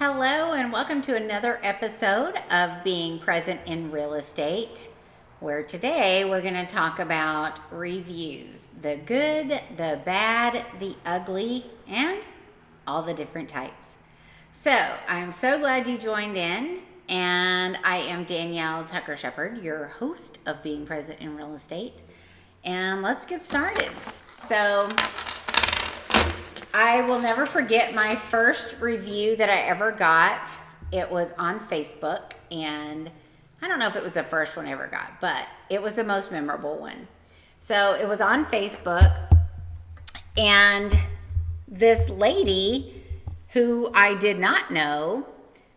Hello, and welcome to another episode of Being Present in Real Estate, where today we're going to talk about reviews, the good, the bad, the ugly, and all the different types. So I'm so glad you joined in, and I am Danielle Tucker Shepard, your host of Being Present in Real Estate, and let's get started. So I will never forget my first review that I ever got. It was on Facebook, and I don't know if it was the first one I ever got, but it was the most memorable one. So it was on Facebook, and this lady who I did not know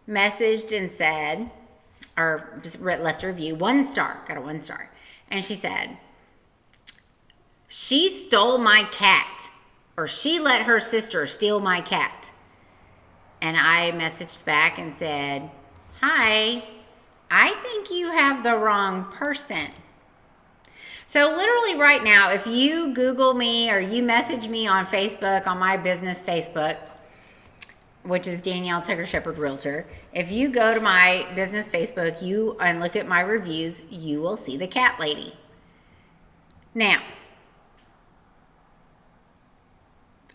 messaged and said, or just left a review, 1 star, got a 1 star. And she said, "She stole my cat." Or she let her sister steal my cat. And I messaged back and said, "Hi, I think you have the wrong person." So literally right now, if you Google me or you message me on Facebook, on my business Facebook, which is Danielle Tucker Shepard Realtor, if you go to my business Facebook and look at my reviews, you will see the cat lady. Now,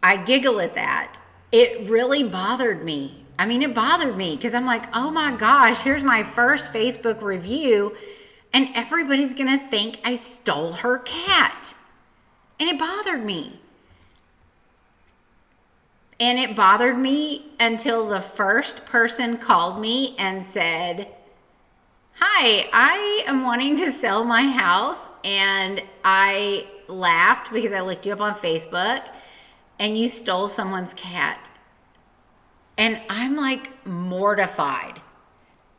I giggle at that. It really bothered me. It bothered me because I'm like, oh my gosh, here's my first Facebook review, and everybody's going to think I stole her cat. And it bothered me. And it bothered me until the first person called me and said, "Hi, I am wanting to sell my house, and I laughed because I looked you up on Facebook, and you stole someone's cat." And I'm like mortified.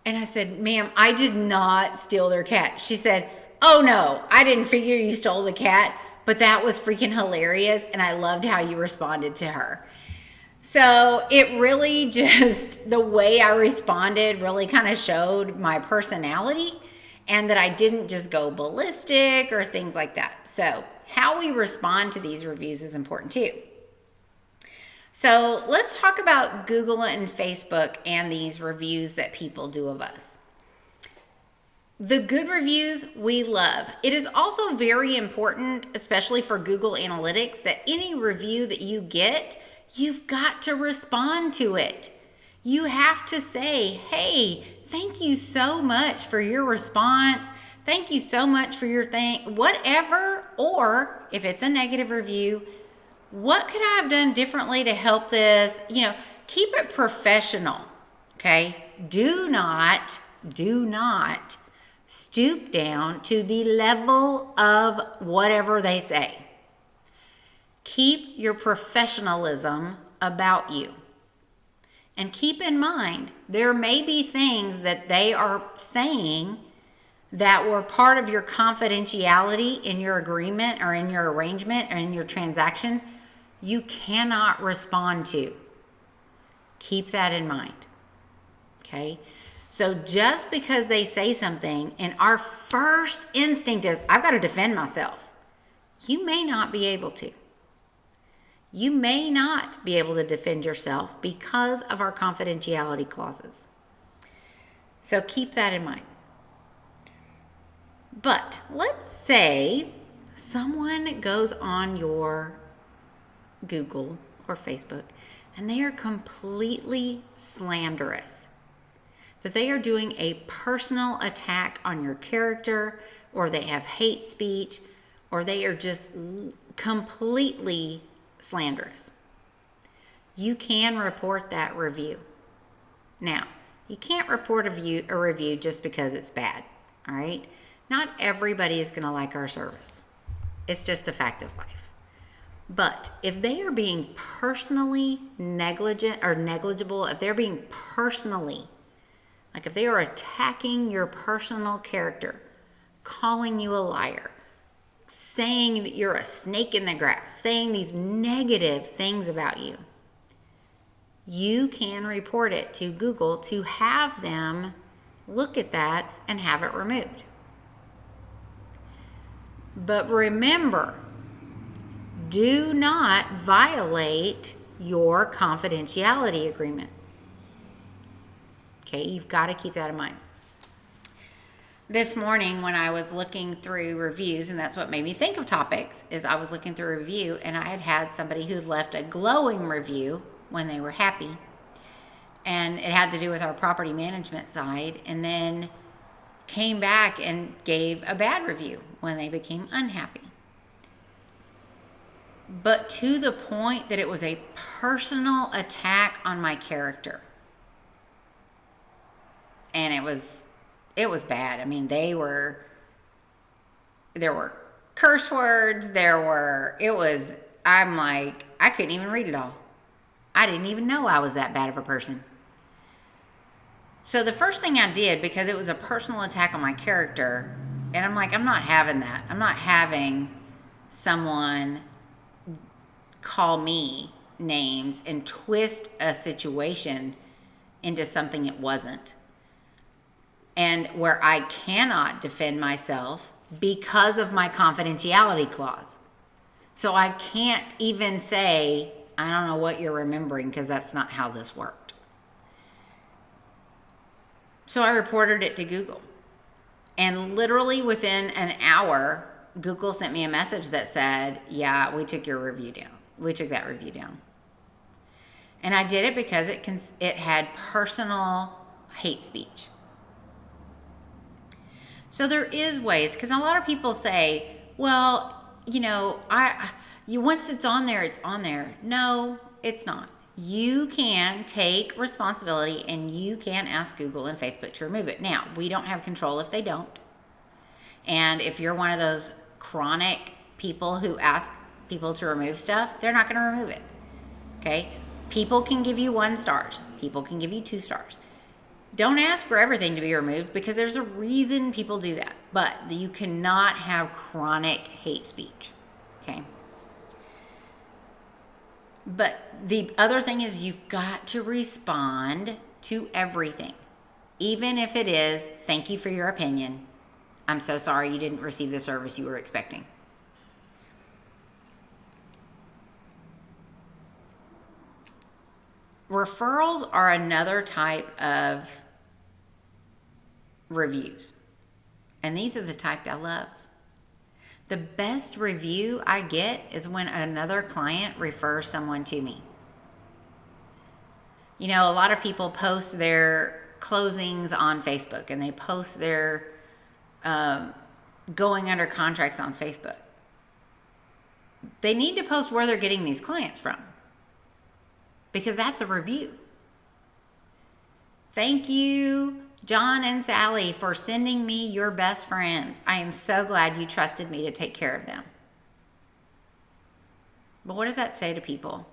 And I said, "Ma'am, I did not steal their cat." She said, "Oh no, I didn't figure you stole the cat, but that was freaking hilarious, and I loved how you responded to her." So it really just, the way I responded really kind of showed my personality, and that I didn't just go ballistic or things like that. So how we respond to these reviews is important too. So let's talk about Google and Facebook and these reviews that people do of us. The good reviews we love. It is also very important, especially for Google Analytics, that any review that you get, you've got to respond to it. You have to say, "Hey, thank you so much for your response. Thank you so much for your thing," whatever. Or if it's a negative review, what could I have done differently to help this? Keep it professional, okay? Do not stoop down to the level of whatever they say. Keep your professionalism about you. And keep in mind, there may be things that they are saying that were part of your confidentiality in your agreement or in your arrangement or in your transaction you cannot respond to. Keep that in mind, okay? So just because they say something and our first instinct is, I've got to defend myself, you may not be able to. You may not be able to defend yourself because of our confidentiality clauses. So keep that in mind. But let's say someone goes on your Google or Facebook and they are completely slanderous, that they are doing a personal attack on your character, or they have hate speech, or they are just completely slanderous. You can report that review. Now, you can't report a review just because it's bad, all right? Not everybody is going to like our service. It's just a fact of life. But if they are being personally negligent or negligible, if they're being personally, like if they are attacking your personal character, calling you a liar, saying that you're a snake in the grass, saying these negative things about you, you can report it to Google to have them look at that and have it removed. But remember, do not violate your confidentiality agreement. Okay, you've got to keep that in mind. This morning when I was looking through reviews, and that's what made me think of topics, is I was looking through a review and I had somebody who left a glowing review when they were happy. And it had to do with our property management side, and then came back and gave a bad review when they became unhappy. But to the point that it was a personal attack on my character. And it was bad. I mean, there were curse words, I'm like, I couldn't even read it all. I didn't even know I was that bad of a person. So the first thing I did, because it was a personal attack on my character, and I'm like, I'm not having that. I'm not having someone call me names and twist a situation into something it wasn't. And where I cannot defend myself because of my confidentiality clause. So I can't even say, I don't know what you're remembering, because that's not how this worked. So I reported it to Google. And literally within an hour, Google sent me a message that said, yeah, we took your review down. We took that review down. And I did it because it had personal hate speech. So there is ways, because a lot of people say, well, once it's on there, it's on there. No, it's not. You can take responsibility and you can ask Google and Facebook to remove it. Now, we don't have control if they don't. And if you're one of those chronic people who ask people to remove stuff, they're not going to remove it. Okay? People can give you 1 star. People can give you 2 stars. Don't ask for everything to be removed, because there's a reason people do that. But you cannot have chronic hate speech. Okay? But the other thing is, you've got to respond to everything. Even if it is, thank you for your opinion. I'm so sorry you didn't receive the service you were expecting. Referrals are another type of reviews. And these are the type I love. The best review I get is when another client refers someone to me. A lot of people post their closings on Facebook, and they post their going under contracts on Facebook. They need to post where they're getting these clients from, because that's a review. Thank you, John and Sally, for sending me your best friends. I am so glad you trusted me to take care of them. But what does that say to people?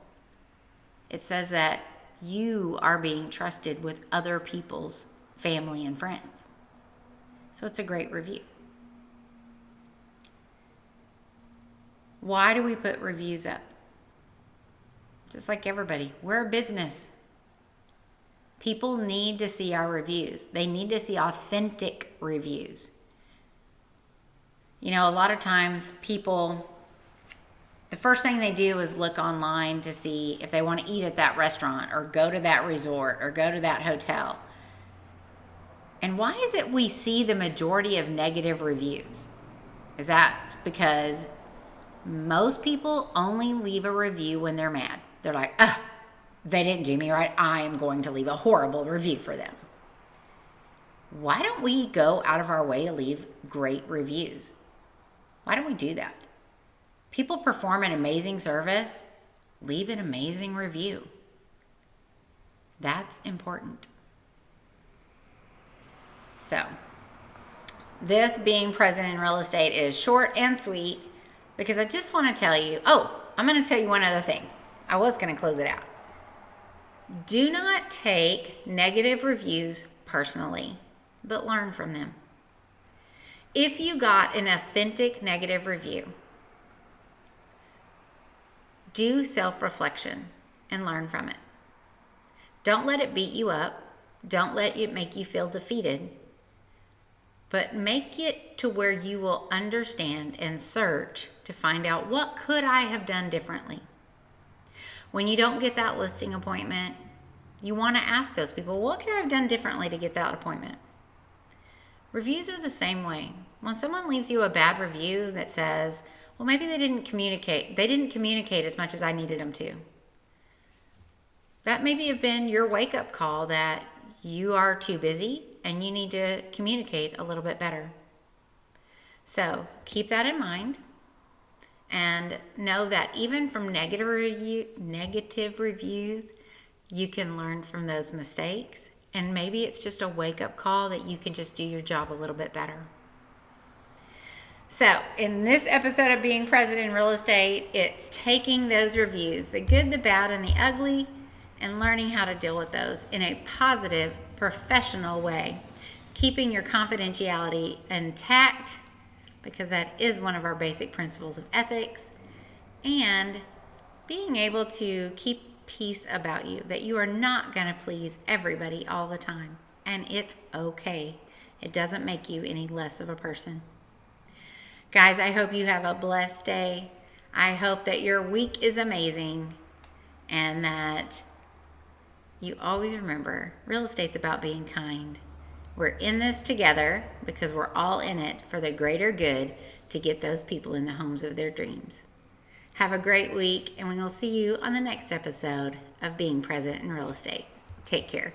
It says that you are being trusted with other people's family and friends. So it's a great review. Why do we put reviews up? Just like everybody, we're a business. People need to see our reviews. They need to see authentic reviews. A lot of times people, the first thing they do is look online to see if they want to eat at that restaurant or go to that resort or go to that hotel. And why is it we see the majority of negative reviews? Is that because most people only leave a review when they're mad. They're like, they didn't do me right. I am going to leave a horrible review for them. Why don't we go out of our way to leave great reviews? Why don't we do that? People perform an amazing service, leave an amazing review. That's important. So, this being present in real estate is short and sweet, because I just want to tell you, I'm going to tell you one other thing. I was going to close it out. Do not take negative reviews personally, but learn from them. If you got an authentic negative review, do self-reflection and learn from it. Don't let it beat you up. Don't let it make you feel defeated. But make it to where you will understand and search to find out, what could I have done differently? When you don't get that listing appointment, You want to ask those people, what could I have done differently to get that appointment? Reviews are the same way. When someone leaves you a bad review that says, well, maybe they didn't communicate as much as I needed them to. That maybe have been your wake-up call that you are too busy and you need to communicate a little bit better. So keep that in mind and know that even from negative reviews, you can learn from those mistakes. And maybe it's just a wake-up call that you can just do your job a little bit better. So in this episode of Being Present in Real Estate, it's taking those reviews, the good, the bad, and the ugly, and learning how to deal with those in a positive, professional way. Keeping your confidentiality intact, because that is one of our basic principles of ethics, and being able to keep peace about you, that you are not going to please everybody all the time, and it's okay. It doesn't make you any less of a person. Guys, I hope you have a blessed day. I hope that your week is amazing and that you always remember real estate's about being kind. We're in this together because we're all in it for the greater good to get those people in the homes of their dreams. Have a great week, and we will see you on the next episode of Being Present in Real Estate. Take care.